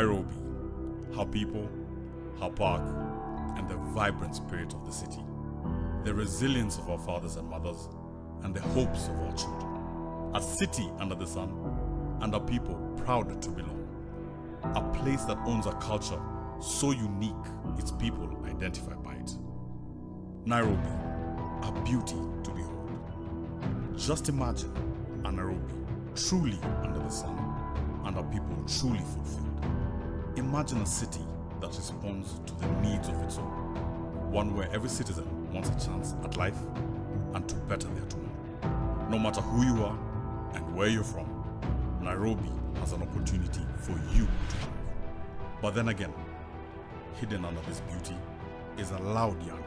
Nairobi, her people, her park, and the vibrant spirit of the city. The resilience of our fathers and mothers, and the hopes of our children. A city under the sun, and a people proud to belong. A place that owns a culture so unique its people identify by it. Nairobi, a beauty to behold. Just imagine a Nairobi truly under the sun, and a people truly fulfilled. Imagine a city that responds to the needs of its own. One where every citizen wants a chance at life and to better their tomorrow. No matter who you are and where you're from, Nairobi has an opportunity for you to thrive. But then again, hidden under this beauty is a loud young,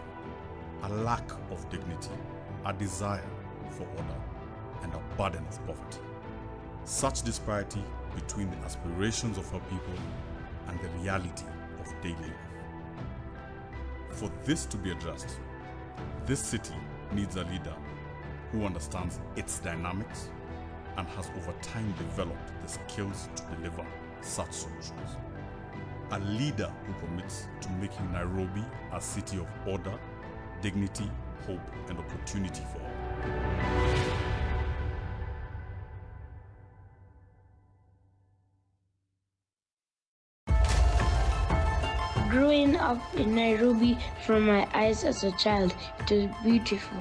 a lack of dignity, a desire for order, and a burden of poverty. Such disparity between the aspirations of our people and the reality of daily life. For this to be addressed, this city needs a leader who understands its dynamics and has over time developed the skills to deliver such solutions. A leader who commits to making Nairobi a city of order, dignity, hope, and opportunity for all. Growing up in Nairobi from my eyes as a child, it was beautiful.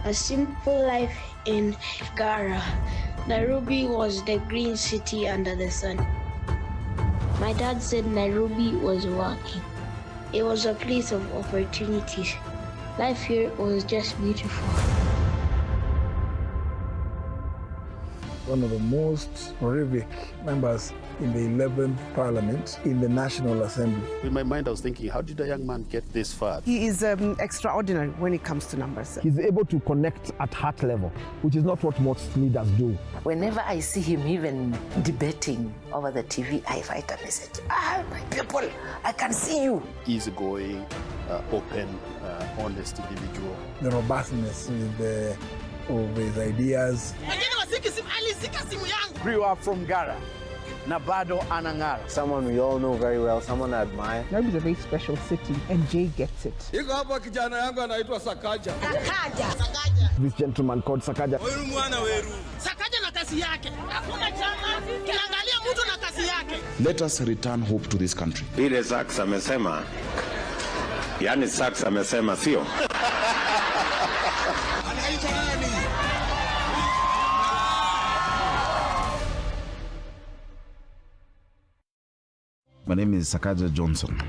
A simple life in Gara. Nairobi was the green city under the sun. My dad said Nairobi was working. It was a place of opportunities. Life here was just beautiful. One of the most horrific members in the 11th Parliament in the National Assembly. In my mind, I was thinking, how did a young man get this far? He is extraordinary when it comes to numbers. He's able to connect at heart level, which is not what most leaders do. Whenever I see him even debating over the TV, I write a message. My people, I can see you. Easygoing, open, honest individual. The robustness of his ideas. Grew up from Gara. Nabado Anangara. Someone we all know very well, someone I admire. Nairobi is a very special city, and Jay gets it. Sakaja. This gentleman called Sakaja. Let us return hope to this country. Ile Saks amesema, yani Saks amesema sio. My name is Sakaja Johnson.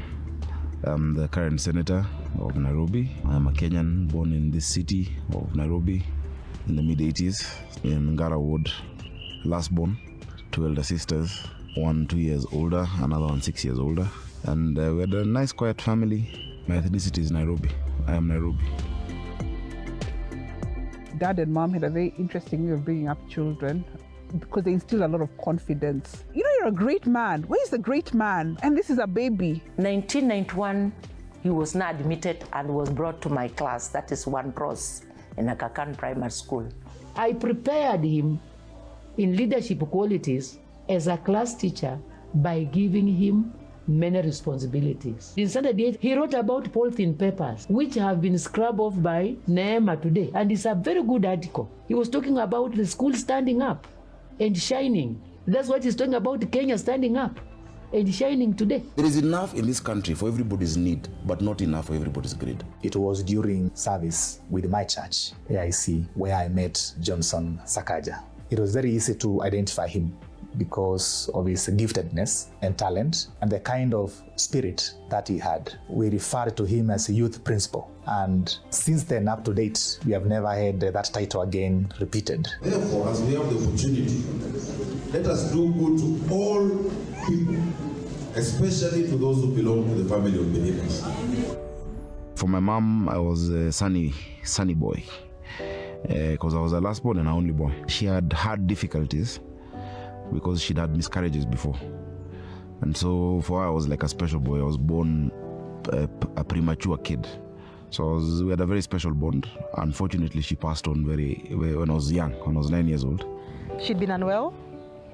I'm the current senator of Nairobi. I'm a Kenyan born in this city of Nairobi in the mid-80s in Ngara Ward. Last born, 2 elder sisters, one 2 years older, another one 6 years older. And we had a nice quiet family. My ethnicity is Nairobi. I am Nairobi. Dad and mom had a very interesting way of bringing up children because they instill a lot of confidence. You know, you're a great man. Where is the great man? And this is a baby. 1991, he was not admitted and was brought to my class, that is 1 Bros, in Akakan Primary School. I prepared him in leadership qualities as a class teacher by giving him many responsibilities. In Standard 8, he wrote about polythene papers, which have been scrubbed off by Neema today. And it's a very good article. He was talking about the school standing up and shining. That's what he's talking about, Kenya standing up and shining today. There is enough in this country for everybody's need, but not enough for everybody's greed. It was during service with my church, AIC, where I met Johnson Sakaja. It was very easy to identify him because of his giftedness and talent and the kind of spirit that he had. We refer to him as a youth principal. And since then, up to date, we have never had that title again repeated. Therefore, as we have the opportunity, let us do good to all people, especially to those who belong to the family of believers. For my mom, I was a sunny boy because I was the last born and an only boy. She had difficulties because she'd had miscarriages before. And so for her, I was like a special boy. I was born a premature kid. So we had a very special bond. Unfortunately, she passed on when I was young, when I was 9 years old. She'd been unwell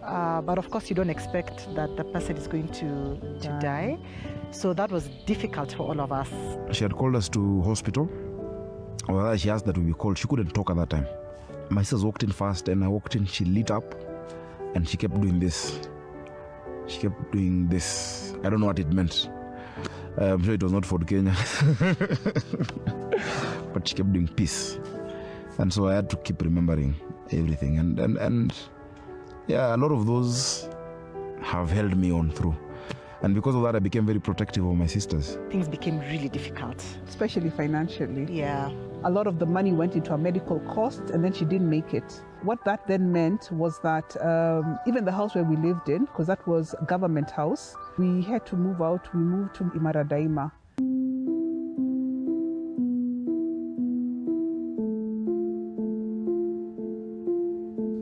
but of course you don't expect that the person is going to die. So that was difficult for all of us. She had called us to hospital. Well, she asked that we be called. She couldn't talk at that time. My sisters walked in first, and I walked in. She lit up, and she kept doing this. She kept doing this. I don't know what it meant. I'm sure it was not for Kenya. But she kept doing peace. And so I had to keep remembering everything. And yeah, a lot of those have held me on through. And because of that, I became very protective of my sisters. Things became really difficult. Especially financially. Yeah. A lot of the money went into her medical costs, and then she didn't make it. What that then meant was that even the house where we lived in, because that was a government house, we had to move out. We moved to Imara Daima.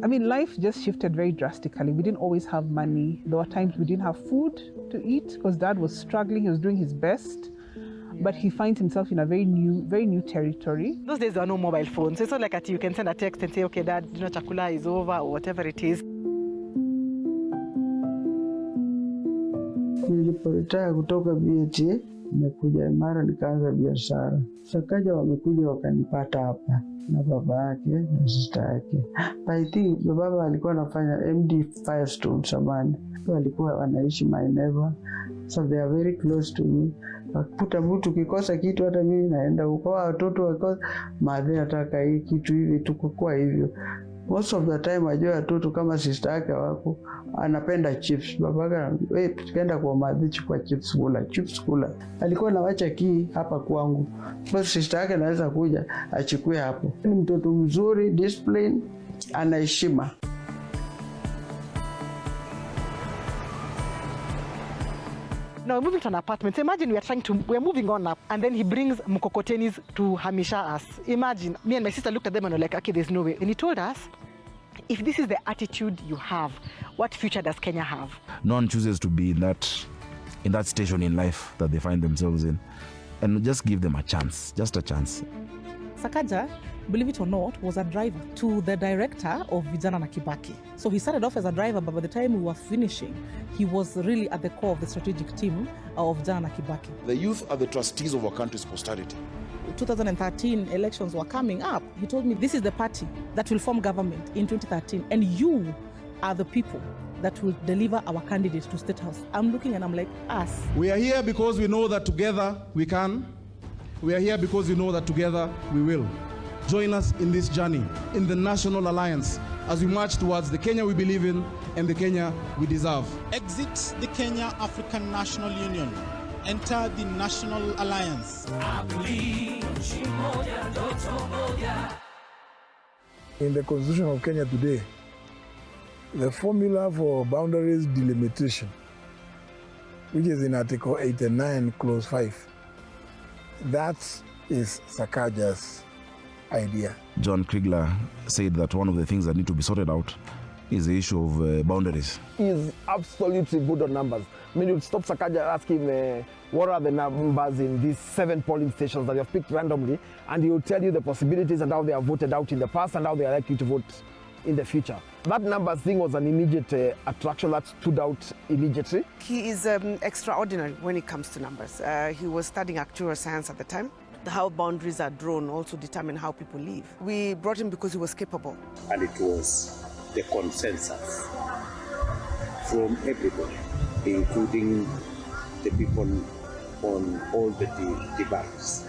I mean, life just shifted very drastically. We didn't always have money. There were times we didn't have food to eat because Dad was struggling. He was doing his best, but he finds himself in a very new territory. Those days there were no mobile phones. It's not like you can send a text and say, okay, Dad, chakula is over, or whatever it is. Niliporetire kutoka BHA, nimekuja Imara nikaanza biashara. Sakaja wamekuja wakanipata hapa na baba yake na sister yake. I think baba alikuwa anafanya MD Firestone zamani. Walikuwa wanaishi my neighbor. So they are very close to me. Wakuta mtu kikosa kitu hata mimi naenda huko. Watoto wakosa madhe ataka hii kitu hivi tukukua hivyo. Most of the time wajua watoto kama sister yake wako anapenda chips. Babaka wewe tukaenda kwa madhe chukua chips kula. Alikuwa anawacha key hapa kwangu. Basi sister yake anaweza kuja achukue hapo. Ni mtoto mzuri, discipline, ana heshima. Now we're moving to an apartment. So imagine we're moving on up, and then he brings mkokotenis to hamisha us. Imagine, me and my sister looked at them and were like, okay, there's no way. And he told us, if this is the attitude you have, what future does Kenya have? No one chooses to be in that station in life that they find themselves in. And just give them a chance, just a chance. Sakaja, believe it or not, was a driver to the director of Vijana na Kibaki. So he started off as a driver, but by the time we were finishing, he was really at the core of the strategic team of Vijana na Kibaki. The youth are the trustees of our country's posterity. 2013 elections were coming up. He told me, this is the party that will form government in 2013, and you are the people that will deliver our candidate to State House. I'm looking and I'm like, us. We are here because we know that together we can. We are here because we know that together we will. Join us in this journey, in the National Alliance, as we march towards the Kenya we believe in and the Kenya we deserve. Exit the Kenya African National Union. Enter the National Alliance. In the Constitution of Kenya today, the formula for boundaries delimitation, which is in Article 89, Clause 5, that is Sakaja's idea. John Kriegler said that one of the things that need to be sorted out is the issue of boundaries. He is absolutely good on numbers. I mean, you stop Sakaja, ask him what are the numbers in these 7 polling stations that you have picked randomly, and he will tell you the possibilities and how they are voted out in the past and how they are likely to vote in the future. That numbers thing was an immediate attraction that stood out immediately. He is extraordinary when it comes to numbers. He was studying actuarial science at the time. How boundaries are drawn also determine how people live. We brought him because he was capable. And it was the consensus from everybody, including the people on all the debates,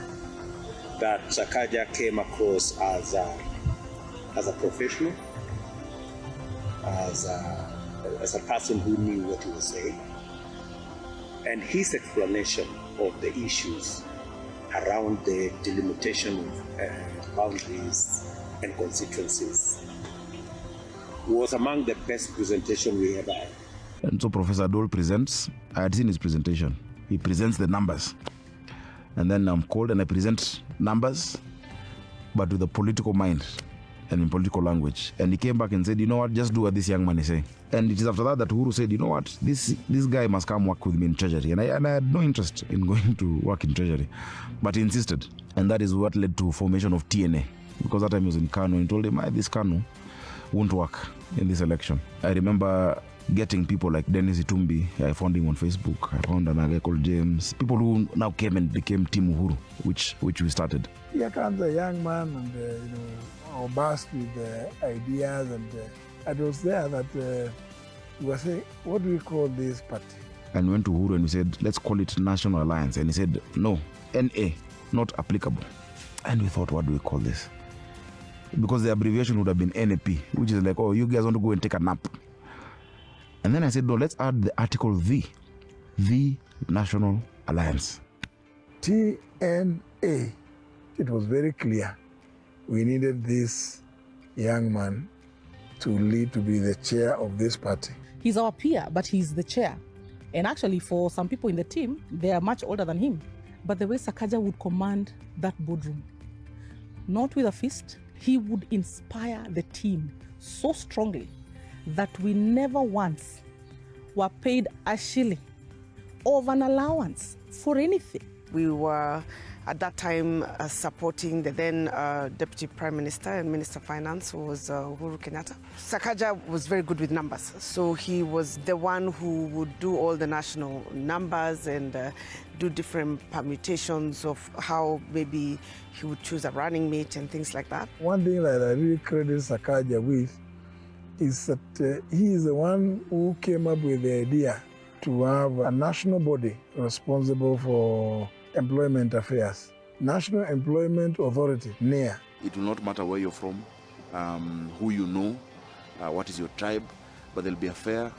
that Sakaja came across as a professional, as a person who knew what he was saying, and his explanation of the issues around the delimitation of boundaries and constituencies was among the best presentation we ever had. And so Professor Dole presents. I had seen his presentation. He presents the numbers. And then I'm called and I present numbers, but with a political mind and in political language. And he came back and said, you know what, just do what this young man is saying. And it is after that Uhuru said, you know what, this guy must come work with me in Treasury. And I had no interest in going to work in Treasury, but he insisted. And that is what led to formation of TNA. Because that time he was in Kano, and he told him, this Kano won't work. in this election. I remember getting people like Dennis Itumbi. I found him on Facebook. I found an guy called James. People who now came and became Team Uhuru, which we started. Here comes a young man and burst with ideas, and I was there that we were saying, what do we call this party? And we went to Uhuru and we said, let's call it National Alliance. And he said, no, NA, not applicable. And we thought, what do we call this? Because the abbreviation would have been NAP, which is like, oh, you guys want to go and take a nap. And then I said, no, let's add the article the National Alliance. TNA. It was very clear. We needed this young man to be the chair of this party. He's our peer, but he's the chair. And actually, for some people in the team, they are much older than him. But the way Sakaja would command that boardroom, not with a fist, he would inspire the team so strongly that we never once were paid a shilling of an allowance for anything. We were at that time supporting the then Deputy Prime Minister and Minister of Finance, who was Uhuru Kenyatta. Sakaja was very good with numbers, so he was the one who would do all the national numbers and do different permutations of how maybe he would choose a running mate and things like that. One thing that I really credit Sakaja with is that he is the one who came up with the idea to have a national body responsible for employment affairs. National Employment Authority, NEA. It will not matter where you're from, who you know, what is your tribe, but there'll be a fair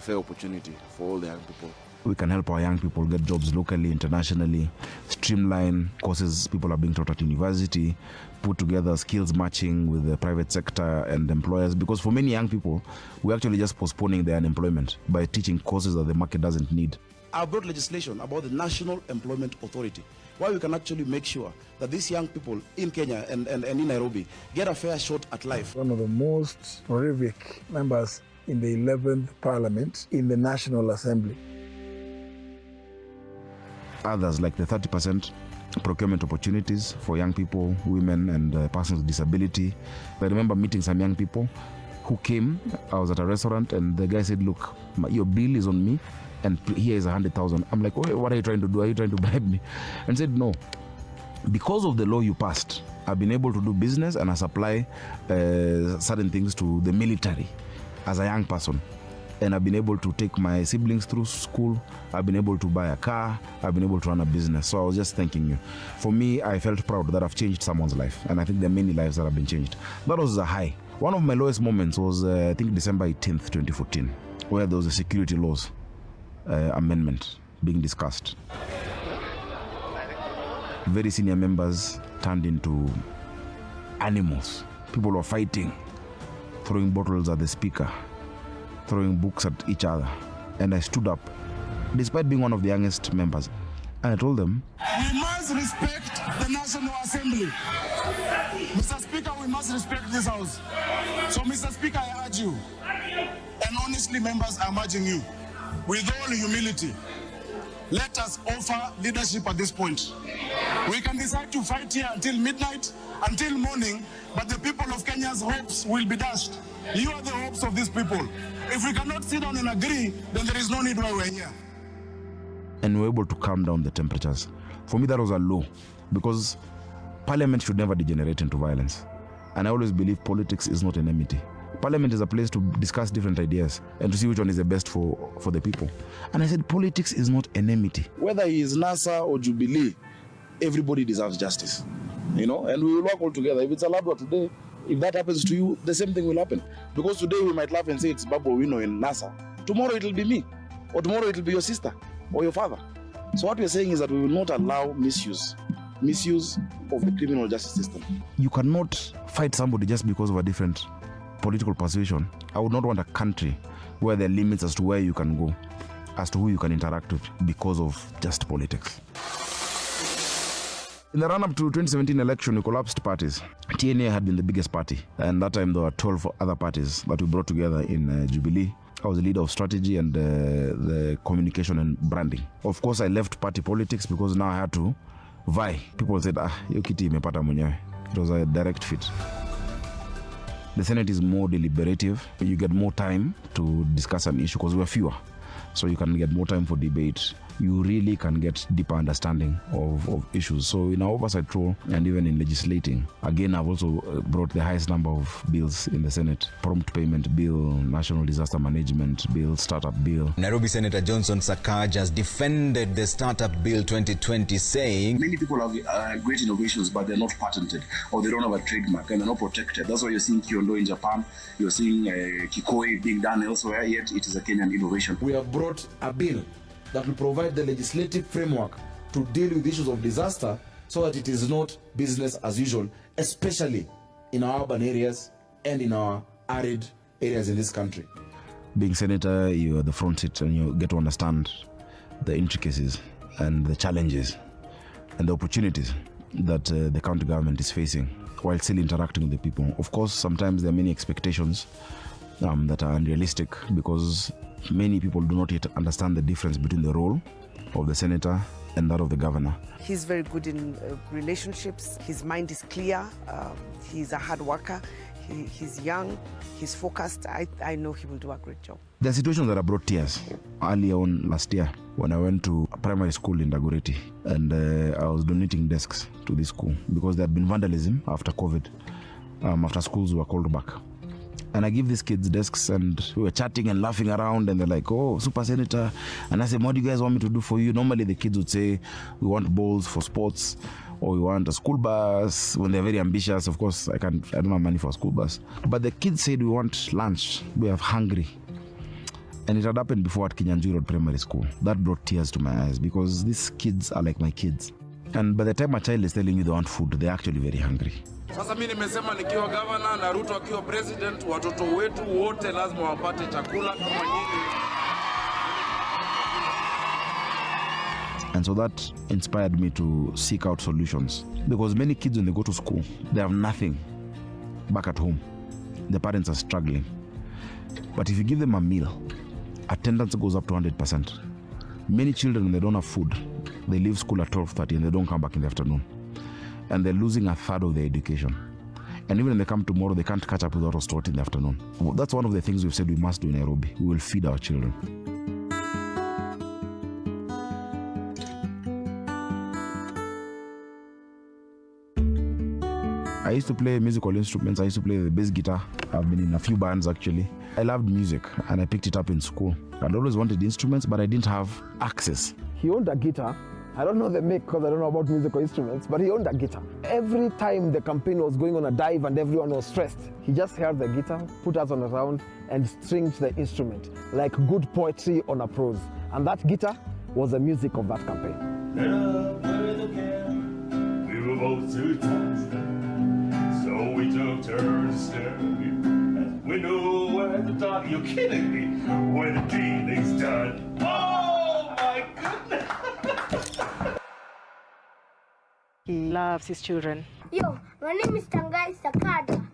opportunity for all the young people. We can help our young people get jobs locally, internationally, streamline courses people are being taught at university, put together skills matching with the private sector and employers. Because for many young people, we're actually just postponing their unemployment by teaching courses that the market doesn't need. I brought legislation about the National Employment Authority, where we can actually make sure that these young people in Kenya and in Nairobi get a fair shot at life. One of the most prolific members in the 11th Parliament in the National Assembly. Others, like the 30% procurement opportunities for young people, women, and persons with disability. I remember meeting some young people who came. I was at a restaurant, and the guy said, look, your bill is on me, and here is 100,000. I'm like, what are you trying to do? Are you trying to bribe me? And said, no. Because of the law you passed, I've been able to do business and I supply certain things to the military as a young person. And I've been able to take my siblings through school. I've been able to buy a car. I've been able to run a business. So I was just thanking you. For me, I felt proud that I've changed someone's life. And I think there are many lives that have been changed. That was a high. One of my lowest moments was, I think, December 18th, 2014, where there was a security laws amendment being discussed. Very senior members turned into animals. People were fighting, throwing bottles at the speaker, throwing books at each other. And I stood up, despite being one of the youngest members, and I told them, we must respect the National Assembly. Mr. Speaker, we must respect this House. So, Mr. Speaker, I urge you, and honestly, members, I'm urging you, with all humility, let us offer leadership at this point. We can decide to fight here until midnight, until morning, but the people of Kenya's hopes will be dashed. You are the hopes of these people. If we cannot sit down and agree, then there is no need why we're here. And we were able to calm down the temperatures. For me, that was a low, because Parliament should never degenerate into violence. And I always believe politics is not enmity. Parliament is a place to discuss different ideas and to see which one is the best for the people. And I said, politics is not enmity. Whether he is NASA or Jubilee, everybody deserves justice. And we will work all together. If it's a Labra today, if that happens to you, the same thing will happen. Because today we might laugh and say it's Babu Owino in NASA. Tomorrow it will be me. Or tomorrow it will be your sister or your father. So what we are saying is that we will not allow misuse of the criminal justice system. You cannot fight somebody just because of a different political persuasion. I would not want a country where there are limits as to where you can go, as to who you can interact with because of just politics. In the run-up to 2017 election, we collapsed parties. TNA had been the biggest party, and that time there were 12 other parties that we brought together in Jubilee. I was the leader of strategy and the communication and branding. Of course, I left party politics because now I had to vie. People said, hiyo kiti imepata mwenyewe. It was a direct fit. The Senate is more deliberative. You get more time to discuss an issue because we're fewer. So you can get more time for debate. You really can get deeper understanding of issues. So in our oversight role and even in legislating, again, I've also brought the highest number of bills in the Senate. Prompt payment bill, national disaster management bill, startup bill. Nairobi Senator Johnson Sakaja has defended the Startup Bill 2020, saying many people have great innovations, but they're not patented or they don't have a trademark and they're not protected. That's why you're seeing Kyondo in Japan, you're seeing Kikoi being done elsewhere, yet it is a Kenyan innovation. We have brought a bill that will provide the legislative framework to deal with issues of disaster so that it is not business as usual, especially in our urban areas and in our arid areas in this country. Being senator, you're at the front seat and you get to understand the intricacies and the challenges and the opportunities that the county government is facing while still interacting with the people. Of course, sometimes there are many expectations that are unrealistic because many people do not yet understand the difference between the role of the senator and that of the governor. He's very good in relationships. His mind is clear. He's a hard worker. He's young. He's focused. I know he will do a great job. There are situations that have brought tears. Earlier on last year, when I went to a primary school in Dagoretti, and I was donating desks to this school because there had been vandalism after COVID, after schools were called back. And I give these kids desks and we were chatting and laughing around and they're like, oh, Super Senator. And I said, what do you guys want me to do for you? Normally the kids would say, we want balls for sports or we want a school bus. When they're very ambitious, of course, I don't have money for a school bus. But the kids said, we want lunch. We are hungry. And it had happened before at Kinyanjui Road Primary School. That brought tears to my eyes because these kids are like my kids. And by the time a child is telling you they want food, they're actually very hungry. Sasa mimi nimesema nikiwa governor na Ruto akiwa president, watoto wetu wote lazima wapate chakula kama nyinyi. And so that inspired me to seek out solutions. Because many kids, when they go to school, they have nothing back at home. The parents are struggling. But if you give them a meal, attendance goes up to 100%. Many children, when they don't have food, they leave school at 12:30 and they don't come back in the afternoon. And they're losing a third of their education. And even when they come tomorrow, they can't catch up with what was taught in the afternoon. That's one of the things we've said we must do in Nairobi. We will feed our children. I used to play musical instruments. I used to play the bass guitar. I've been in a few bands actually. I loved music and I picked it up in school. I'd always wanted instruments, but I didn't have access. He owned a guitar. I don't know the make because I don't know about musical instruments, but he owned a guitar. Every time the campaign was going on a dive and everyone was stressed, he just held the guitar, put us on a round, and stringed the instrument like good poetry on a prose. And that guitar was the music of that campaign. We were both 2 times there, so we took turns staring. And we knew where the dog. You're kidding me? When the dealing's done. Oh my goodness! He loves his children. Yo, my name is Tangai Sakaja.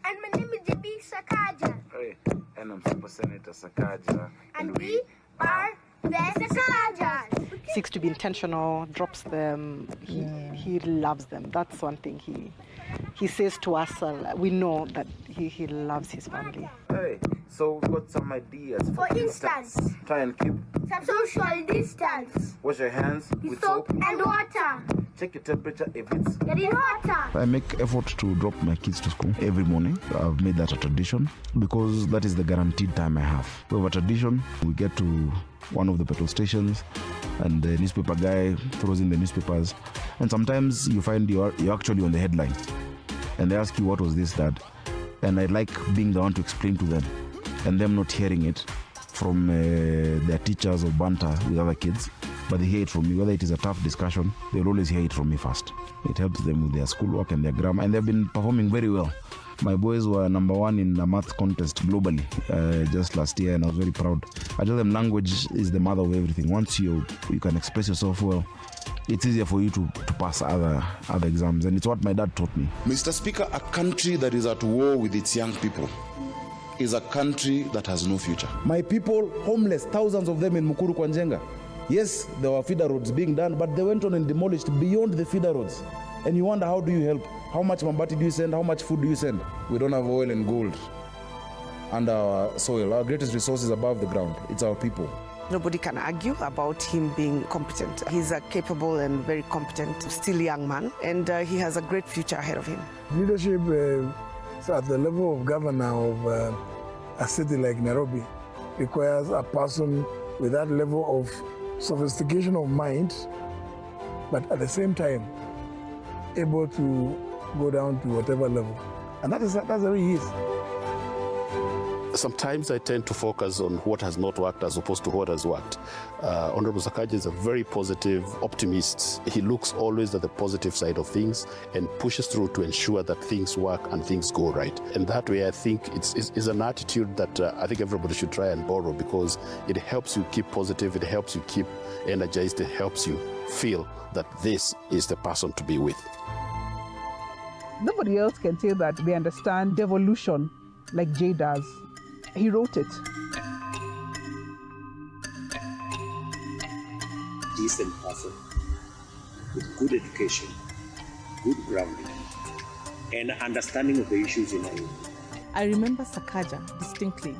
And my name is JB Sakaja. Hey, and I'm Super Senator Sakaja. And we are the Sakajas. Seeks to be intentional, drops them. He loves them. That's one thing he says to us. We know that he loves his family. Hey, so we've got some ideas. For instance, try and keep some social distance. Wash your hands with soap and water. Check your temperature if it's getting hotter. I make effort to drop my kids to school every morning. I've made that a tradition because that is the guaranteed time I have. We have a tradition. We get to one of the petrol stations and the newspaper guy throws in the newspapers. And sometimes you find you're actually on the headline. And they ask you, what was this, Dad? And I like being the one to explain to them and them not hearing it from their teachers or banter with other kids. But they hear it from me. Whether it is a tough discussion, they'll always hear it from me first. It helps them with their schoolwork and their grammar, and they've been performing very well. My boys were #1 in a math contest globally just last year, and I was very proud. I tell them language is the mother of everything. Once you can express yourself well, it's easier for you to pass other exams, and it's what my dad taught me. Mr. Speaker, a country that is at war with its young people is a country that has no future. My people, homeless, thousands of them in Mukuru Kwanjenga. Yes, there were feeder roads being done, but they went on and demolished beyond the feeder roads. And you wonder, how do you help? How much mabati do you send? How much food do you send? We don't have oil and gold under our soil. Our greatest resource is above the ground. It's our people. Nobody can argue about him being competent. He's a capable and very competent, still young man, and he has a great future ahead of him. Leadership at the level of governor of a city like Nairobi requires a person with that level of sophistication of mind, but at the same time, able to go down to whatever level. And that's the way he is. Sometimes I tend to focus on what has not worked as opposed to what has worked. Honorable Sakaja is a very positive optimist. He looks always at the positive side of things and pushes through to ensure that things work and things go right. And that way I think it's an attitude that I think everybody should try and borrow, because it helps you keep positive, it helps you keep energized, it helps you feel that this is the person to be with. Nobody else can say that they understand devolution like Jay does. He wrote it. Decent person with good education, good grounding, and understanding of the issues in Nairobi. I remember Sakaja distinctly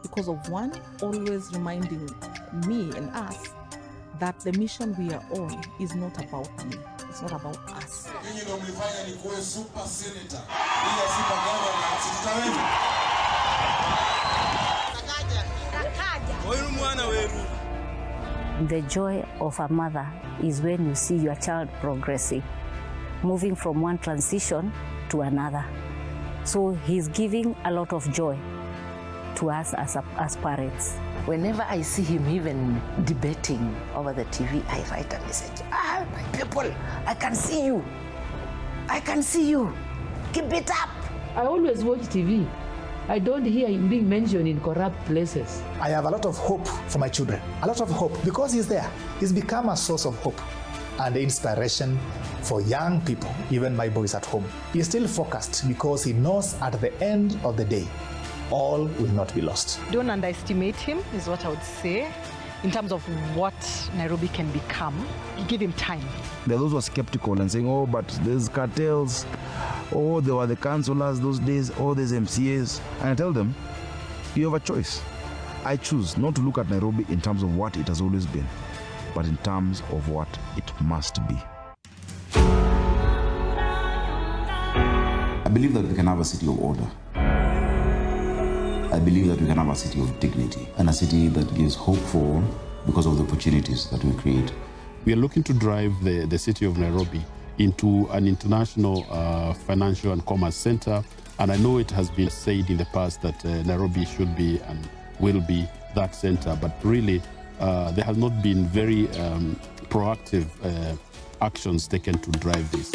because of one always reminding me and us that the mission we are on is not about me. It's not about us. The joy of a mother is when you see your child progressing, moving from one transition to another. So he's giving a lot of joy to us as parents. Whenever I see him even debating over the TV, I write a message. My people, I can see you. I can see you. Keep it up. I always watch TV. I don't hear him being mentioned in corrupt places. I have a lot of hope for my children. A lot of hope because he's there. He's become a source of hope and inspiration for young people, even my boys at home. He's still focused because he knows at the end of the day, all will not be lost. Don't underestimate him, is what I would say, in terms of what Nairobi can become. Give him time. There are those who are skeptical and saying, oh, but there's cartels, oh, there were the councillors those days, oh, there's MCAs. And I tell them, you have a choice. I choose not to look at Nairobi in terms of what it has always been, but in terms of what it must be. I believe that we can have a city of order. I believe that we can have a city of dignity and a city that gives hope for all because of the opportunities that we create. We are looking to drive the city of Nairobi into an international financial and commerce center. And I know it has been said in the past that Nairobi should be and will be that center, but really there has not been very proactive actions taken to drive this.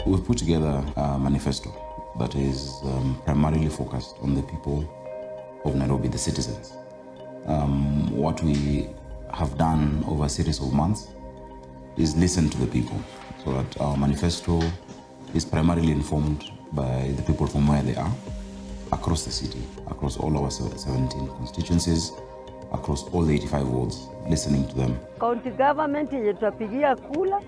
We've put together a manifesto that is primarily focused on the people of Nairobi, the citizens. What we have done over a series of months is listen to the people, so that our manifesto is primarily informed by the people from where they are, across the city, across all our 17 constituencies, across all the 85 wards, listening to them. County government yenye tutapigia kula,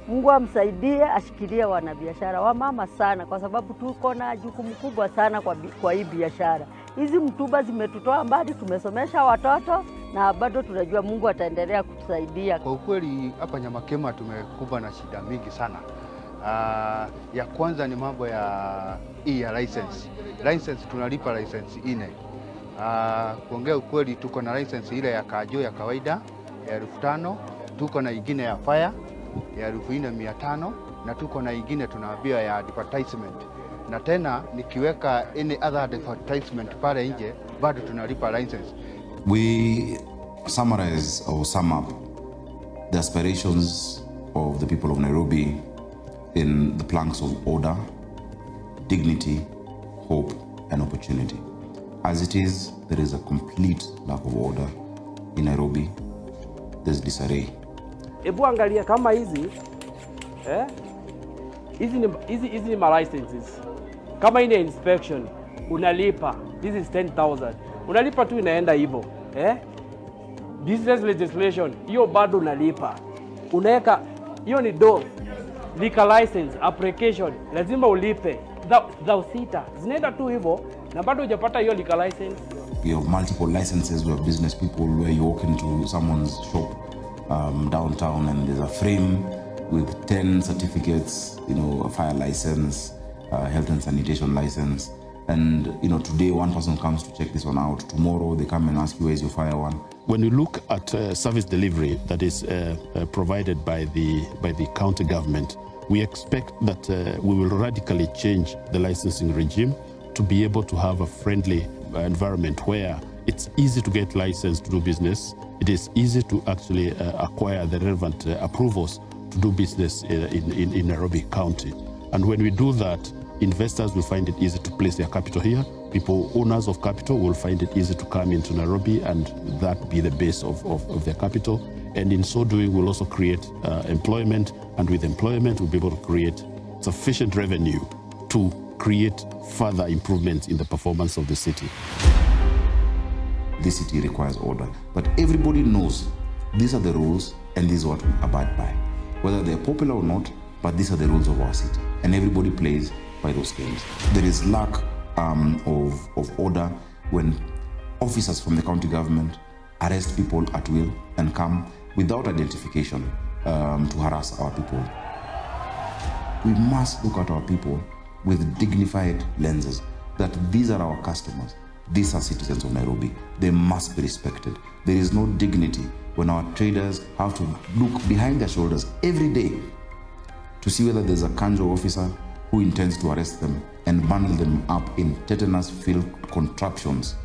Mungu amsaidie, ashikilie wanabiashara wamama sana, kwa sababu tuko na jukumu kubwa sana kwa hii biashara. Hizi mtuba zimetutoa mbali, tumesomesha watoto na bado tunajua Mungu ataendelea kutusaidia. Kwa ukweli hapa Nyamakema tumekumbwa na shida mingi sana. Ya kwanza ni mambo ya license. License tunalipa license 4. Kuongea ukweli tuko na license ile ya kajo ya kawaida ya 5,000, tuko na ingine ya fire ya 4,500 na tuko na ingine tunaambia ya advertisement. Na tena nikiweka any other advertisement pale nje bado tunalipa license. We summarize or sum up the aspirations of the people of Nairobi in the planks of order, dignity, hope, and opportunity. As it is, there is a complete lack of order in Nairobi. There's disarray. Ebu angalia kama hizi ni ma licenses. Kama ina inspection unalipa, this is 10,000. Unalipa tu inaenda hivyo. Business legislation hiyo bado unalipa. Unaweka hiyo ni do. liquor license application lazima ulipe thou sita, zinaenda tu hivyo na bado hujapata hiyo liquor license. We have multiple licenses. We have business people where you walk into someone's shop downtown and there's a frame with 10 certificates, a fire license, health and sanitation license. And today one person comes to check this one out. Tomorrow they come and ask you, where's your fire one? When you look at service delivery that is provided by the county government, we expect that we will radically change the licensing regime to be able to have a friendly environment where it's easy to get licensed to do business. It is easy to actually acquire the relevant approvals to do business in Nairobi County. And when we do that, investors will find it easy to place their capital here. Owners of capital will find it easy to come into Nairobi and that be the base of their capital. And in so doing, we'll also create employment. And with employment, we'll be able to create sufficient revenue to create further improvements in the performance of the city. This city requires order, but everybody knows these are the rules and this is what we abide by. Whether they're popular or not, but these are the rules of our city. And everybody plays by those games. There is lack of order when officers from the county government arrest people at will and come without identification to harass our people. We must look at our people with dignified lenses, that these are our customers. These are citizens of Nairobi. They must be respected. There is no dignity when our traders have to look behind their shoulders every day to see whether there's a kanjo officer who intends to arrest them and bundle them up in tetanus-filled contraptions.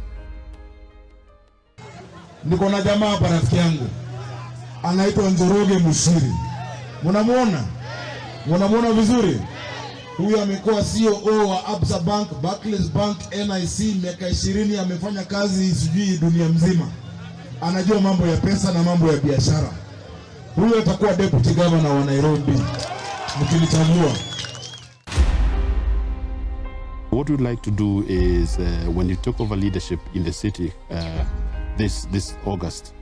Niko na jamaa hapa, rafiki yangu anaitwa Njoroge Muchiri. Munamuona vizuri? Huyu amekuwa CEO wa Absa Bank, Barclays Bank, NIC, miaka 20, amefanya kazi sijui dunia mzima. Anajua mambo ya pesa na mambo ya biashara. Huyu atakuwa deputy governor wa Nairobi mkinichagua. What we'd like to do is when you take over leadership in the city this August,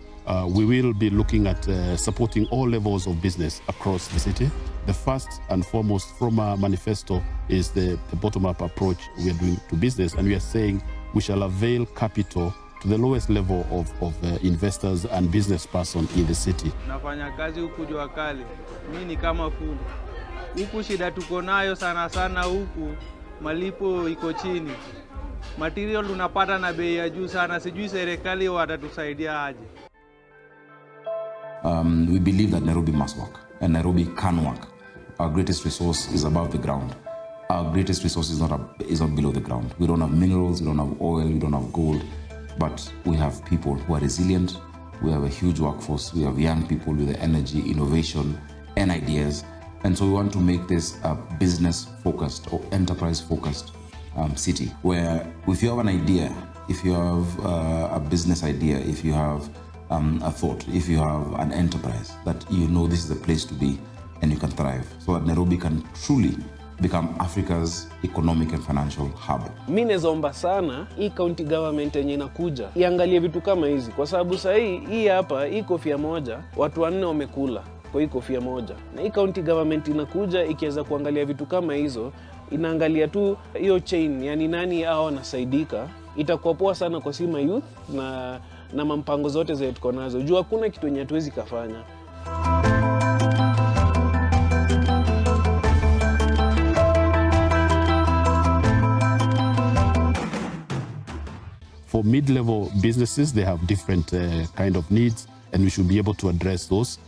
we will be looking at supporting all levels of business across the city. The first and foremost from our manifesto is the bottom-up approach we are doing to business, and we are saying we shall avail capital to the lowest level of investors and business person in the city. Nafanya kazi huku jua kali. Mimi ni kama fundi. Huku shida tuko nayo sana huku, malipo iko chini. Material unapata na bei ya juu sana, sijui serikali watatusaidia aje. We believe that Nairobi must work and Nairobi can work. Our greatest resource is above the ground. Our greatest resource is not below the ground. We don't have minerals, we don't have oil, we don't have gold, but we have people who are resilient. We have a huge workforce. We have young people with the energy, innovation, and ideas. And so we want to make this a business-focused or enterprise-focused city, where if you have an idea, if you have a business idea, if you have a thought, if you have an enterprise, that you know this is the place to be and you can thrive, so that Nairobi can truly become Africa's economic and financial hub. Mimi naomba sana hii county government yenye inakuja iangalie vitu kama hizi, kwa sababu sasa hii hapa hii kofia moja watu 4 wamekula kwa hii kofia moja, na hii county government inakuja ikiweza kuangalia vitu kama hizo, inaangalia tu hiyo chain, yani nani hao wanasaidika, itakuwa poa sana kwa sima youth na mampango zote zetu tuko nazo. Jua hakuna kitu yenye hatuwezi kufanya. For mid-level businesses, they have different kind of needs, and we should be able to address those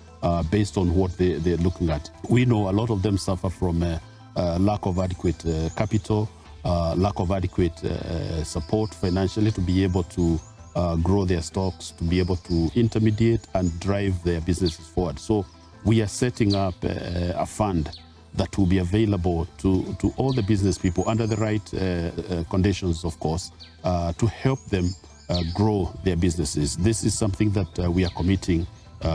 based on what they're looking at. We know a lot of them suffer from lack of adequate capital, lack of adequate support financially to be able to grow their stocks, to be able to intermediate and drive their businesses forward. So we are setting up a fund that will be available to all the business people under the right conditions, of course, to help them grow their businesses. This is something that we are committing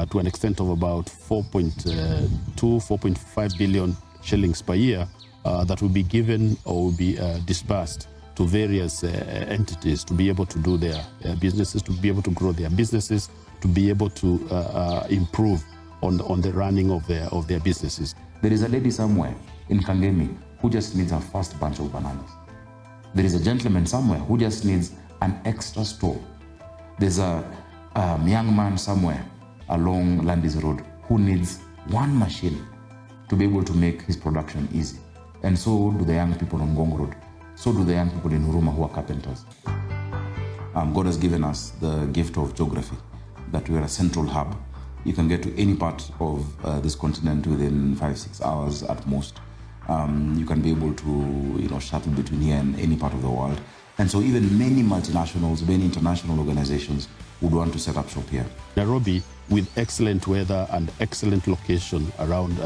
to an extent of about 4.5 billion shillings per year that will be given or will be disbursed to various entities to be able to do their businesses, to be able to grow their businesses, to be able to improve on the running of their businesses. There is a lady somewhere in Kangemi who just needs her first bunch of bananas. There is a gentleman somewhere who just needs an extra store. There's a young man somewhere along Landis Road who needs one machine to be able to make his production easy. And so do the young people on Gong Road. So do the young people in Huruma who are carpenters. God has given us the gift of geography, that we are a central hub. You can get to any part of this continent within 5-6 hours at most. You can be able to shuttle between here and any part of the world. And so even many multinationals, many international organizations would want to set up shop here. Nairobi, with excellent weather and excellent location around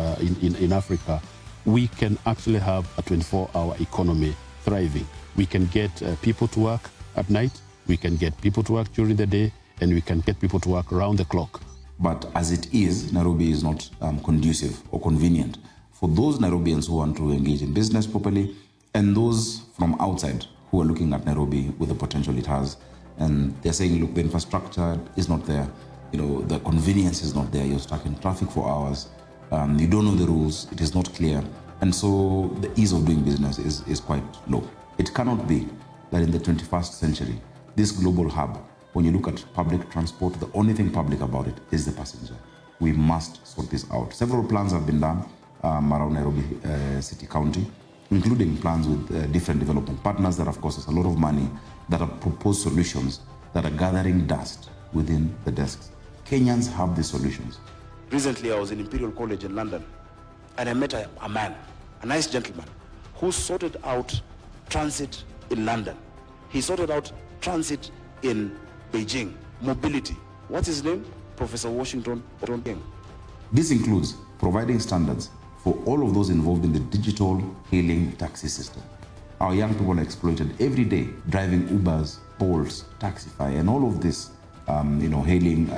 in Africa, we can actually have a 24-hour economy thriving. We can get people to work at night, we can get people to work during the day, and we can get people to work around the clock. But as it is, Nairobi is not conducive or convenient for those Nairobians who want to engage in business properly, and those from outside who are looking at Nairobi with the potential it has. And they're saying, look, the infrastructure is not there. The convenience is not there. You're stuck in traffic for hours. You don't know the rules. It is not clear. And so the ease of doing business is quite low. It cannot be that in the 21st century, this global hub, when you look at public transport, the only thing public about it is the passenger. We must sort this out. Several plans have been done around Nairobi City County, including plans with different development partners that have cost us a lot of money, that have proposed solutions that are gathering dust within the desks. Kenyans have these solutions. Recently, I was in Imperial College in London, and I met a man, a nice gentleman, who sorted out transit in London. He sorted out transit in Beijing, mobility. What's his name? Professor Washington King. This includes providing standards for all of those involved in the digital hailing taxi system. Our young people are exploited every day, driving Ubers, Bolts, Taxify, and all of this, hailing,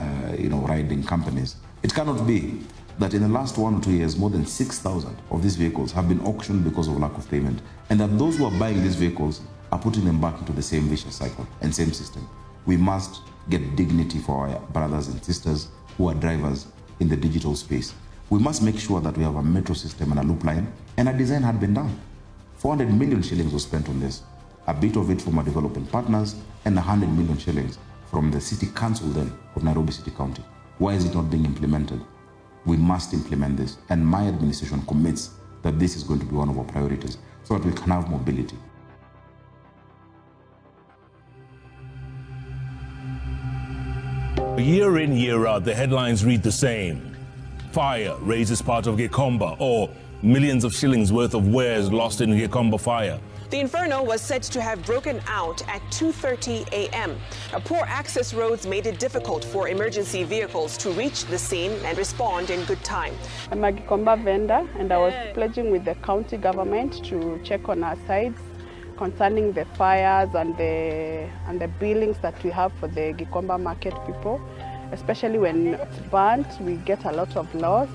riding companies. It cannot be that in the last 1 or 2 years, more than 6,000 of these vehicles have been auctioned because of lack of payment, and that those who are buying these vehicles are putting them back into the same vicious cycle and same system. We must get dignity for our brothers and sisters who are drivers in the digital space. We must make sure that we have a metro system and a loop line, and a design had been done. 400 million shillings was spent on this, a bit of it from our development partners, and 100 million shillings from the city council then of Nairobi City County. Why is it not being implemented? We must implement this, and my administration commits that this is going to be one of our priorities so that we can have mobility. Year in, year out, the headlines read the same. Fire raises part of Gikomba, or millions of shillings worth of wares lost in Gikomba fire. The inferno was said to have broken out at 2:30 a.m. Poor access roads made it difficult for emergency vehicles to reach the scene and respond in good time. I'm a Gikomba vendor, and I was pledging with the county government to check on our sides concerning the fires and the billings that we have for the Gikomba market people. Especially when it's burnt, we get a lot of loss.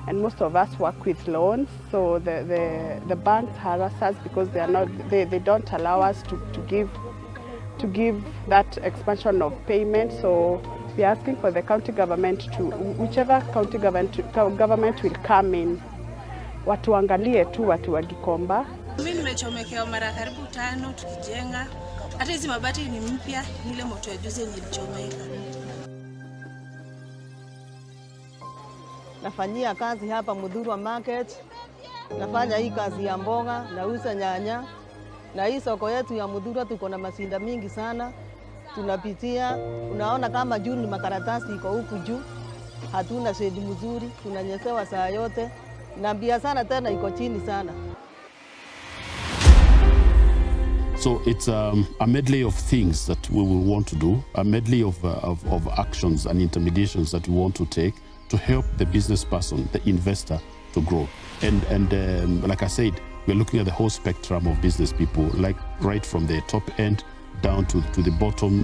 And most of us work with loans, so the banks harass us because they don't allow us to give that expansion of payment. So we're asking for the county government to, whichever county government will come in, watuangalie tu watu wa Gikomba. Mimi nimechomekewa mara karibu 5 tukijenga. Hata hizi mabati ni mpya, ile moto ya juzi nilichomeka. Nafanyia kazi hapa Mudhurwa Market, nafanya hii kazi ya mboga, nauza nyanya, na hii soko yetu ya Mudhurwa tuko na masinda mingi sana, tunapitia, unaona kama juu ni makaratasi iko huku juu, hatuna shedi mzuri, tunanyesewa saa yote, na biashara tena iko chini sana. So it's a medley of things that we will want to do, a medley of actions and intermediations that we want to take to help the business person, the investor, to grow. And like I said, we're looking at the whole spectrum of business people, like right from the top end down to the bottom,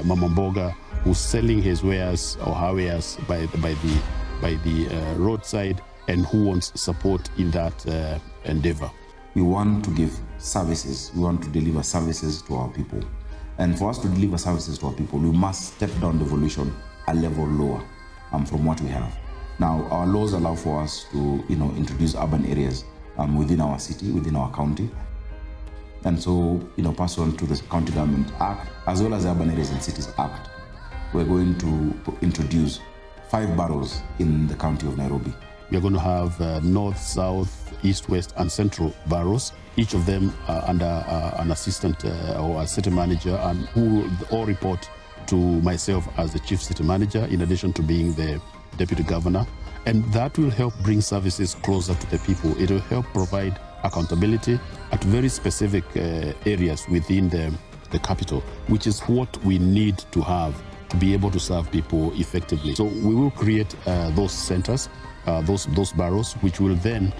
Mama Mboga, who's selling his wares or her wares by the roadside, and who wants support in that endeavor. We want to give services. We want to deliver services to our people. And for us to deliver services to our people, we must step down devolution a level lower from what we have. Now, our laws allow for us to, introduce urban areas within our city, within our county. And so, pursuant to the County Government Act, as well as the Urban Areas and Cities Act, we're going to introduce 5 boroughs in the county of Nairobi. We are going to have north, south, east, west, and central boroughs, each of them under an assistant or a city manager, and who all report to myself as the chief city manager, in addition to being the deputy governor. And that will help bring services closer to the people. It will help provide accountability at very specific areas within the capital, which is what we need to have to be able to serve people effectively. So we will create those centers, those boroughs, which will then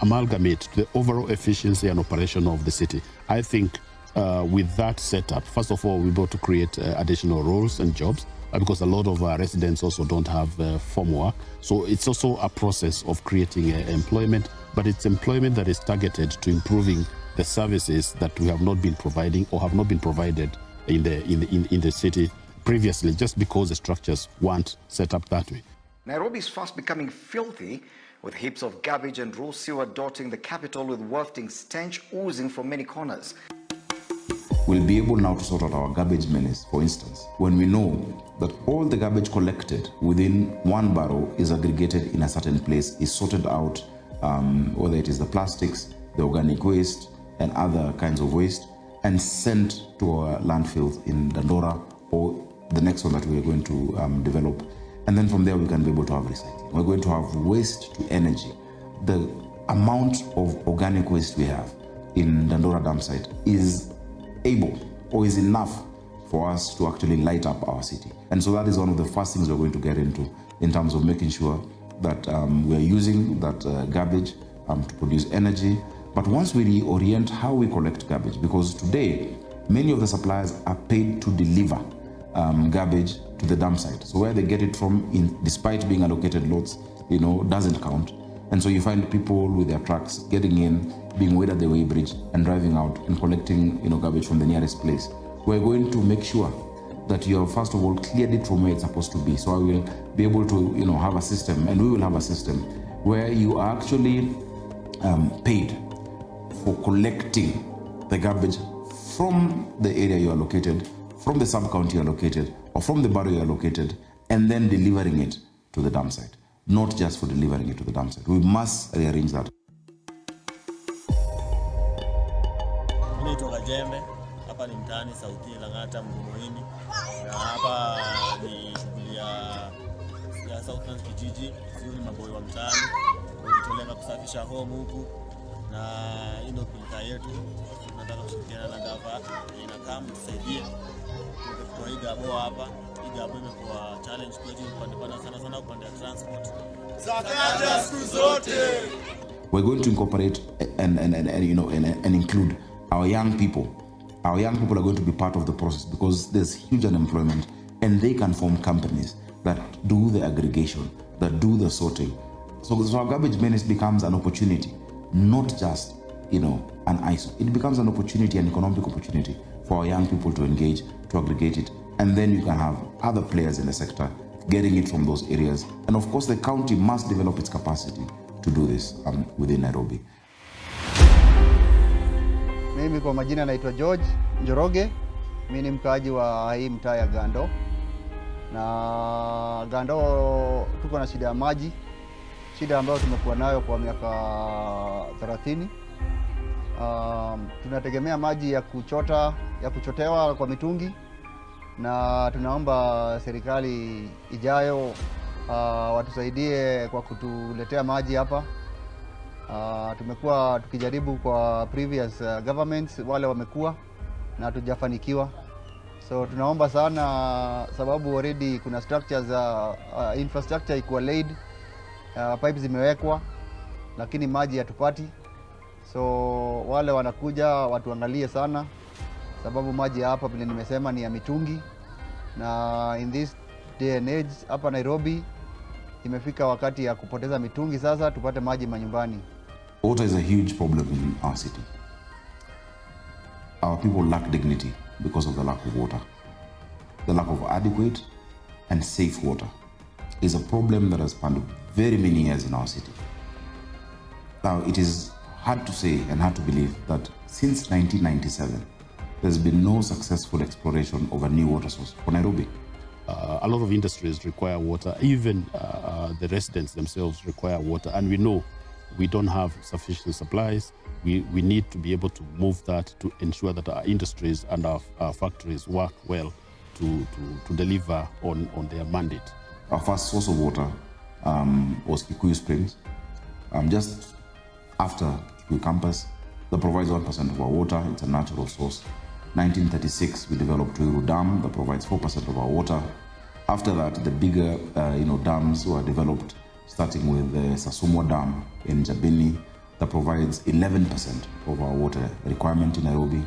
amalgamate the overall efficiency and operation of the city. I think with that setup, first of all, we're able to create additional roles and jobs, because a lot of our residents also don't have farm work. So it's also a process of creating employment, but it's employment that is targeted to improving the services that we have not been providing or have not been provided in the city previously, just because the structures weren't set up that way. Nairobi is fast becoming filthy, with heaps of garbage and raw sewer dotting the capital, with wafting stench oozing from many corners. We'll be able now to sort out our garbage menace, for instance, when we know that all the garbage collected within one borough is aggregated in a certain place, is sorted out, whether it is the plastics, the organic waste, and other kinds of waste, and sent to our landfills in Dandora or the next one that we are going to develop. And then from there, we can be able to have recycling. We're going to have waste to energy. The amount of organic waste we have in Dandora dam site is able or is enough for us to actually light up our city. And so that is one of the first things we're going to get into in terms of making sure that we're using that garbage to produce energy. But once we reorient how we collect garbage, because today many of the suppliers are paid to deliver garbage to the dump site. So where they get it from, despite being allocated lots, doesn't count. And so you find people with their trucks getting in, being weighed at the weighbridge and driving out and collecting garbage from the nearest place. We're going to make sure that you have, first of all, cleared it from where it's supposed to be. So I will be able to have a system, and we will have a system where you are actually paid for collecting the garbage from the area you are located, from the sub-county you are located, or from the borough you are located, and then delivering it to the dump site. Not just for delivering it to the dump site. We must rearrange that. Naitwa Jembe, hapa ni mtaani Sauti Lang'ata Mgumoini, na hapa ni shughuli ya Southlands kijiji, sio ni maboy wa mtaani, kujitolea kusafisha home huku, na ino pilika yetu tunataka kushirikiana na gava inakaa mtusaidie kwa hii gabo hapa. Hii gabo imekuwa challenge kwetu kupanda sana upande wa transport. Sakaja siku zote. We're going to incorporate and include our young people. Our young people are going to be part of the process because there's huge unemployment, and they can form companies that do the aggregation, that do the sorting. So our garbage menace becomes an opportunity, not just an eyesore. It becomes an opportunity, an economic opportunity for our young people to engage, to aggregate it, and then you can have other players in the sector getting it from those areas. And of course, the county must develop its capacity to do this within Nairobi. Mimi kwa majina naitwa George Njoroge. Mimi ni mkaaji wa hii mtaa ya Gando. Na Gando tuko na shida ya maji. Shida ambayo tumekuwa nayo kwa miaka 30. Tunategemea maji ya kuchotewa kwa mitungi, na tunaomba serikali ijayo watusaidie kwa kutuletea maji hapa. Tumekuwa tukijaribu kwa previous governments, wale wamekuwa na hatujafanikiwa. So tunaomba sana, sababu already kuna structures infrastructure iko laid, pipes zimewekwa, lakini maji hatupati. So wale wanakuja watuangalie sana, sababu maji hapa vile nimesema ni ya mitungi, na in this day and age hapa Nairobi imefika wakati ya kupoteza mitungi. Sasa tupate maji manyumbani. Water is a huge problem in our city. Our people lack dignity because of the lack of water, the lack of adequate and safe water. is a problem that has spanned very many years in our city. Now, it is hard to say and hard to believe that since 1997, there's been no successful exploration of a new water source for Nairobi. A lot of industries require water, even the residents themselves require water, and we know we don't have sufficient supplies. We need to be able to move that to ensure that our industries and our factories work well to deliver on their mandate. Our first source of water was Kikuyu Springs, just after Kikuyu campus, that provides 1% of our water. It's a natural source. 1936, we developed Tuiru Dam that provides 4% of our water. After that, the bigger dams were developed, starting with the Sasumwa Dam in Jabini that provides 11% of our water requirement in Nairobi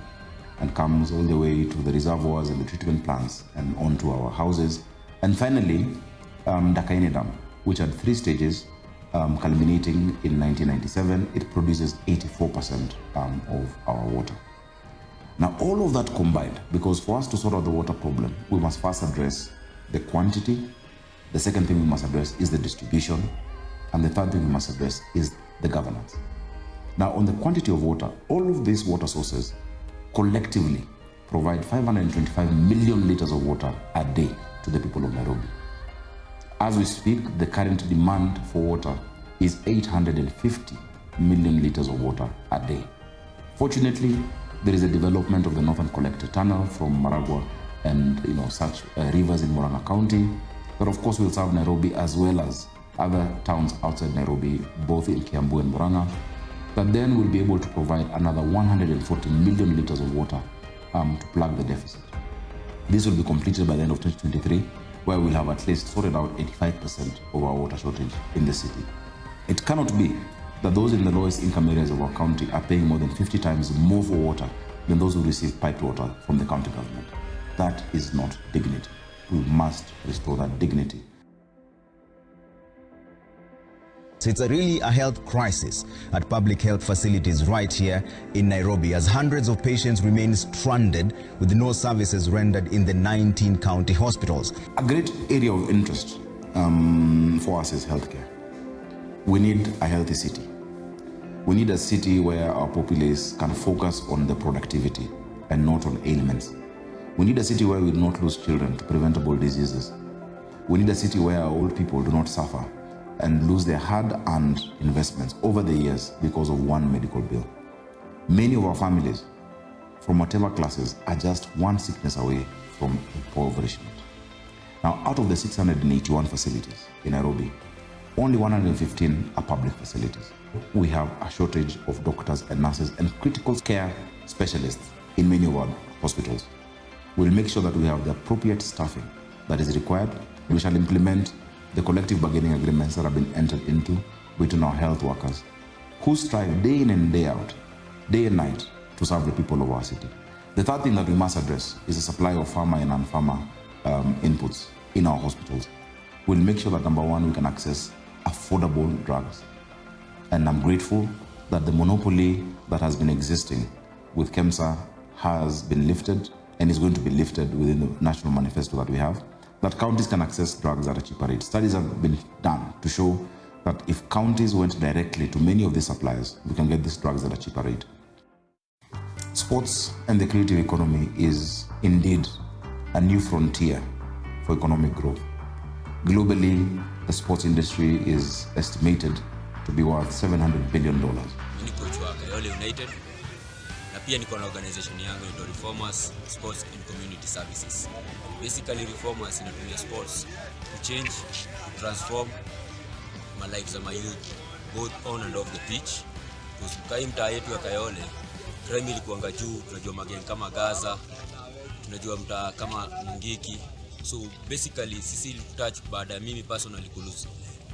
and comes all the way to the reservoirs and the treatment plants and onto our houses. And finally, Dakaine Dam, which had 3 stages, culminating in 1997, it produces 84% of our water. Now, all of that combined, because for us to sort out the water problem, we must first address the quantity. The second thing we must address is the distribution. And the third thing we must address is the governance. Now, on the quantity of water, all of these water sources collectively provide 525 million liters of water a day to the people of Nairobi. As we speak, the current demand for water is 850 million liters of water a day. Fortunately, there is a development of the Northern Collector Tunnel from Maragua and such rivers in Murang'a County that of course will serve Nairobi as well as other towns outside Nairobi, both in Kiambu and Murang'a, that then will be able to provide another 140 million liters of water to plug the deficit. This will be completed by the end of 2023, where we'll have at least sorted out 85% of our water shortage in the city. It cannot be that those in the lowest income areas of our county are paying more than 50 times more for water than those who receive piped water from the county government. That is not dignity. We must restore that dignity. So it's really a health crisis at public health facilities right here in Nairobi, as hundreds of patients remain stranded with no services rendered in the 19 county hospitals. A great area of interest for us is healthcare. We need a healthy city. We need a city where our populace can focus on the productivity and not on ailments. We need a city where we do not lose children to preventable diseases. We need a city where our old people do not suffer and lose their hard-earned investments over the years because of one medical bill. Many of our families, from whatever classes, are just one sickness away from impoverishment. Now, out of the 681 facilities in Nairobi, only 115 are public facilities. We have a shortage of doctors and nurses and critical care specialists in many of our hospitals. We'll make sure that we have the appropriate staffing that is required. We shall implement the collective bargaining agreements that have been entered into between our health workers, who strive day in and day out, day and night, to serve the people of our city. The third thing that we must address is the supply of pharma and non-pharma inputs in our hospitals. We'll make sure that, number one, we can access affordable drugs. And I'm grateful that the monopoly that has been existing with KEMSA has been lifted and is going to be lifted within the national manifesto that we have, that counties can access drugs at a cheaper rate. Studies have been done to show that if counties went directly to many of these suppliers, we can get these drugs at a cheaper rate. Sports and the creative economy is indeed a new frontier for economic growth. Globally, the sports industry is estimated to be worth $700 billion. Mimi coach wa Kayole United na pia niko na organization yangu inaitwa Reformers Sports and Community Services. Basically, Reformers inatumia sports to change, to transform my lives of my youth, both on and off the pitch. Kwa mtaa yetu ya Kayole, crime ilikuwa juu, tunajua mageng kama Gaza, tunajua mtaa kama Mungiki. So basically sisi touch baada ya mimi personally kulose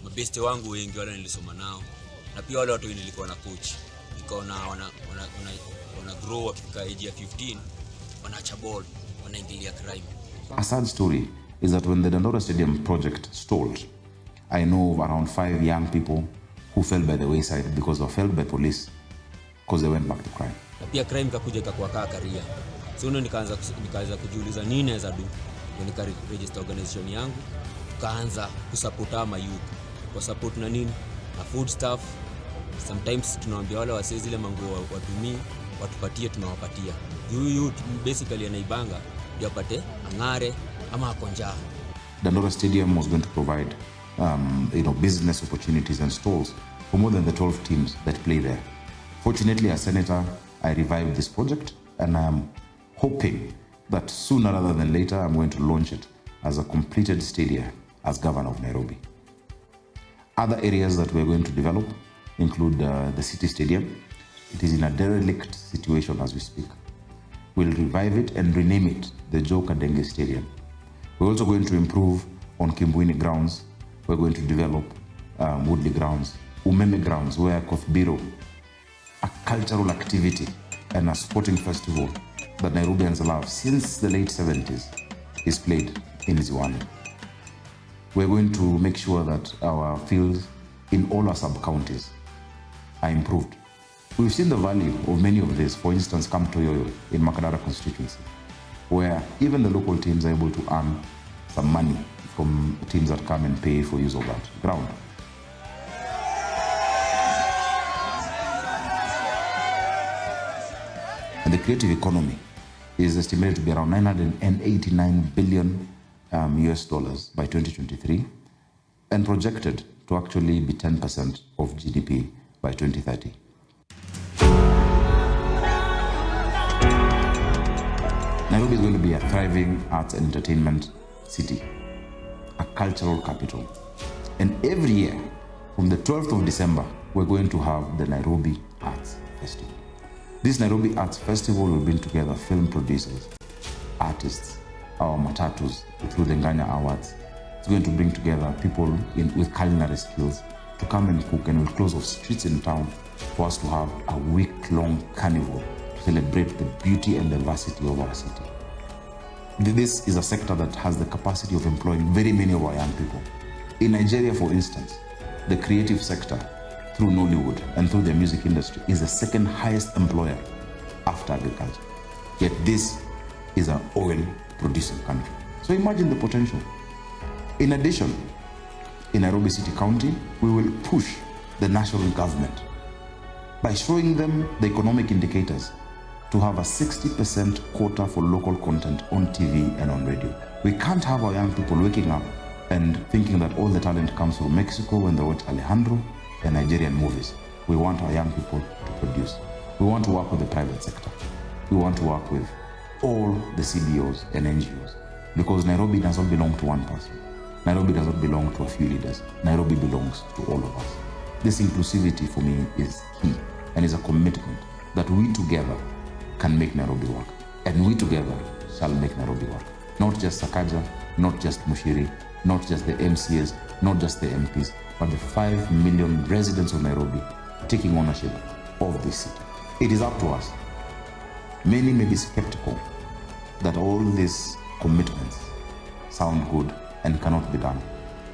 mabeste wangu wengi wale nilisoma nao, na pia wale watu nilikuwa na coach, nikaona wana grow wakifika age ya 15, wanaacha ball, wanaingilia crime. A sad story is that when the Dandora Stadium project stalled, I know of around 5 young people who fell by the wayside because they were failed by police because they went back to crime. Na pia crime kakuja kwa career. So nikaanza kujiuliza nini naweza do. Nika register organization yangu tukaanza kusupporta ma youth kwa support na nini na food stuff. Sometimes tunawaambia wale wasee zile manguo watumii watupatie, tunawapatia. Youth basically anaibanga ndio apate angare ama akonja. Dandora Stadium was going to provide business opportunities and stalls for more than the 12 teams that play there. Fortunately, as Senator, I revived this project, and I am hoping that sooner rather than later, I'm going to launch it as a completed stadium as Governor of Nairobi. Other areas that we're going to develop include the City Stadium. It is in a derelict situation as we speak. We'll revive it and rename it the Joe Kadenge Stadium. We're also going to improve on Kimbwini grounds. We're going to develop Woodley grounds, Umeme grounds, where Kothbiro, a cultural activity and a sporting festival that Nairobians love since the late 70s, is played in Ziwani. We're going to make sure that our fields in all our sub-counties are improved. We've seen the value of many of these, for instance, Kamtoyoyo in Makadara constituency, where even the local teams are able to earn some money from teams that come and pay for use of that ground. And the creative economy is estimated to be around $989 billion US dollars by 2023, and projected to actually be 10% of GDP by 2030. Nairobi is going to be a thriving arts and entertainment city, a cultural capital. And every year, from the 12th of December, we're going to have the Nairobi Arts Festival. This Nairobi Arts Festival will bring together film producers, artists, our matatus through the Nganya Awards. It's going to bring together people with culinary skills to come and cook, and we'll close off streets in town for us to have a week-long carnival to celebrate the beauty and diversity of our city. This is a sector that has the capacity of employing very many of our young people. In Nigeria, for instance, the creative sector through Nollywood and through the music industry is the second highest employer after agriculture. Yet this is an oil-producing country. So imagine the potential. In addition, in Nairobi City County, we will push the national government by showing them the economic indicators to have a 60% quota for local content on TV and on radio. We can't have our young people waking up and thinking that all the talent comes from Mexico when they watch Alejandro and Nigerian movies. We want our young people to produce. We want to work with the private sector. We want to work with all the CBOs and NGOs, because Nairobi does not belong to one person. Nairobi does not belong to a few leaders. Nairobi belongs to all of us. This inclusivity for me is key, and is a commitment that we together can make Nairobi work. And we together shall make Nairobi work. Not just Sakaja, not just Muchiri, not just the MCAs, not just the MPs, but the 5 million residents of Nairobi taking ownership of this city. It is up to us. Many may be skeptical that all these commitments sound good and cannot be done.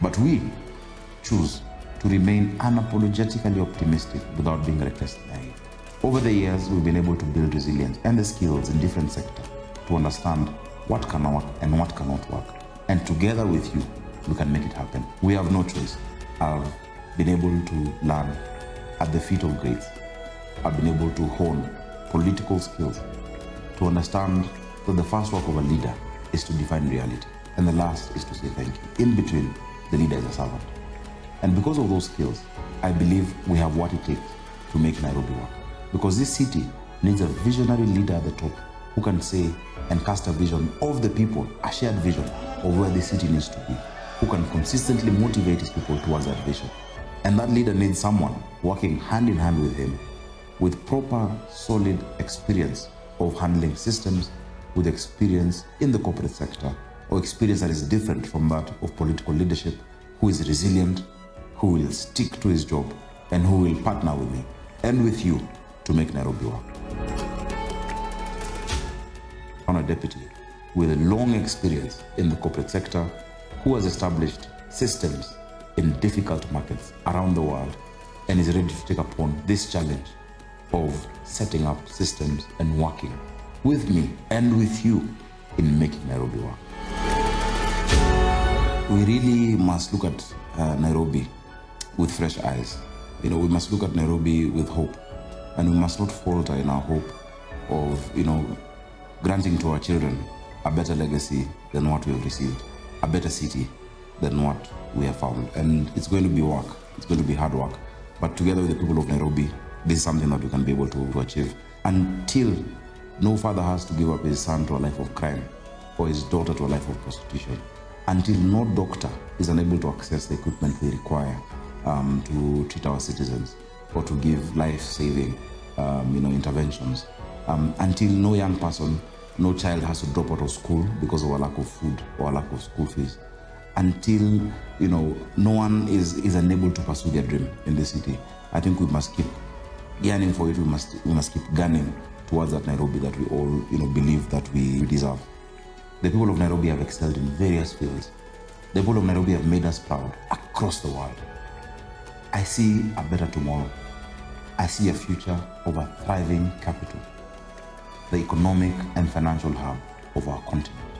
But we choose to remain unapologetically optimistic without being recklessly naive. Over the years, we've been able to build resilience and the skills in different sectors to understand what can work and what cannot work. And together with you, we can make it happen. We have no choice. I've been able to learn at the feet of greats. I've been able to hone political skills to understand that the first work of a leader is to define reality, and the last is to say thank you. In between, the leader is a servant. And because of those skills, I believe we have what it takes to make Nairobi work. Because this city needs a visionary leader at the top who can say and cast a vision of the people, a shared vision of where this city needs to be, who can consistently motivate his people towards that vision. And that leader needs someone working hand in hand with him with proper, solid experience of handling systems, with experience in the corporate sector, or experience that is different from that of political leadership, who is resilient, who will stick to his job, and who will partner with me and with you to make Nairobi work. On a deputy with a long experience in the corporate sector, who has established systems in difficult markets around the world and is ready to take upon this challenge of setting up systems and working with me and with you in making Nairobi work. We really must look at Nairobi with fresh eyes. We must look at Nairobi with hope, and we must not falter in our hope of, granting to our children a better legacy than what we have received, a better city than what we have found. And it's going to be work. It's going to be hard work. But together with the people of Nairobi, this is something that we can be able to achieve. Until no father has to give up his son to a life of crime or his daughter to a life of prostitution. Until no doctor is unable to access the equipment they require to treat our citizens or to give life-saving interventions. Until no young person, no child has to drop out of school because of a lack of food or a lack of school fees. Until no one is unable to pursue their dream in the city. I think we must keep yearning for it. We must keep gunning towards that Nairobi that we all believe that we deserve. The people of Nairobi have excelled in various fields. The people of Nairobi have made us proud across the world. I see a better tomorrow. I see a future of a thriving capital, the economic and financial hub of our continent,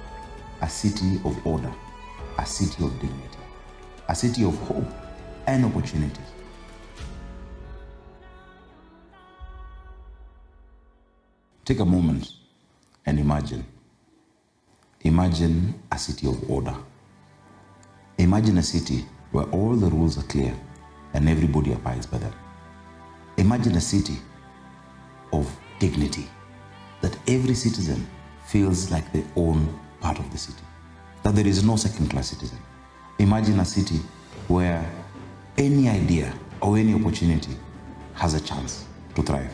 a city of order, a city of dignity, a city of hope and opportunities. Take a moment and imagine. Imagine a city of order. Imagine a city where all the rules are clear and everybody abides by them. Imagine a city of dignity, that every citizen feels like they own part of the city, that there is no second-class citizen. Imagine a city where any idea or any opportunity has a chance to thrive.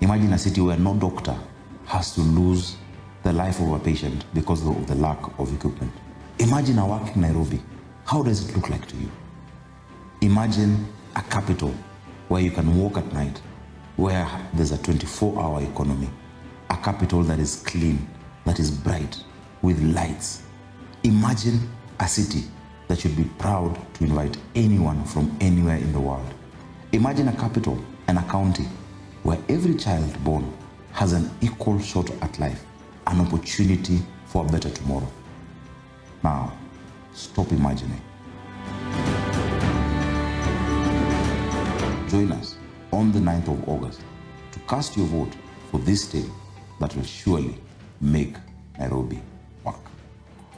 Imagine a city where no doctor has to lose the life of a patient because of the lack of equipment. Imagine a working Nairobi. How does it look like to you? Imagine a capital where you can walk at night, where there's a 24-hour economy, a capital that is clean, that is bright, with lights. Imagine a city that should be proud to invite anyone from anywhere in the world. Imagine a capital and a county where every child born has an equal shot at life, an opportunity for a better tomorrow. Now, stop imagining. Join us on the 9th of August to cast your vote for this day that will surely make Nairobi work.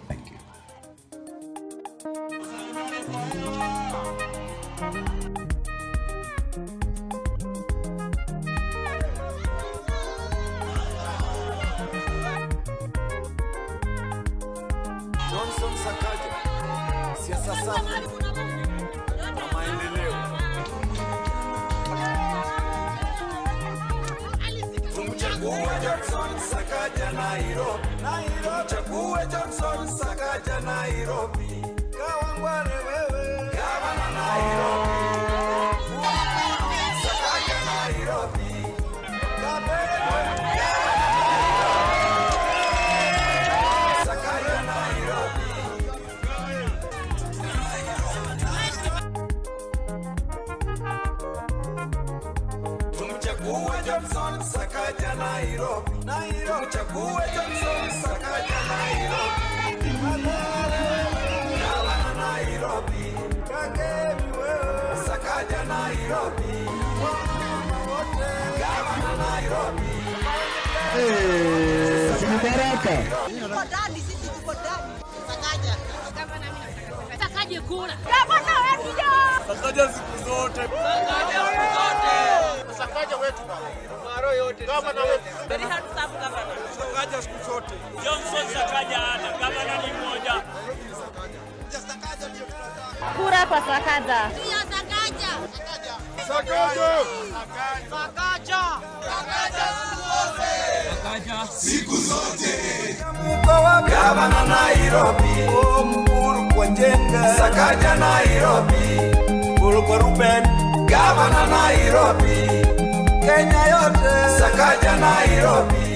Thank you. Johnson Sakaja, siasa safi na maendeleo. Tumchague Johnson Sakaja Nairobi. Tumchague Johnson Sakaja Nairobi. Kawangware wewe, gavana Nairobi. Sakaja Nairobi. Kabele Johnson Sakaja Nairobi. Tumchague Johnson Sakaja Nairobi. Gavana Nairobi. Kagemi wewe. Sakaja Nairobi. Gavana Nairobi. Baraka. Tuko ndani, sisi tuko ndani. Sakaja. Gavana mimi. Sakaja kula. Gavana wetu jo. Sakaja siku zote. Sakaja siku zote. Sakaja wetu bwana. Maro yote. Gavana wetu. Very hard to serve gavana. Sakaja siku zote. Johnson Sakaja ana gavana ni mmoja. Sakaja ndio tunataka. Kura kwa Sakaja. Pia Sakaja. Sakaja. Sakaja. Sakaja siku zote. Gavana Nairobi. Mkuru kwa Njenga. Sakaja Nairobi. Mkuru kwa Ruben. Gavana Nairobi. Kenya yote. Sakaja Nairobi.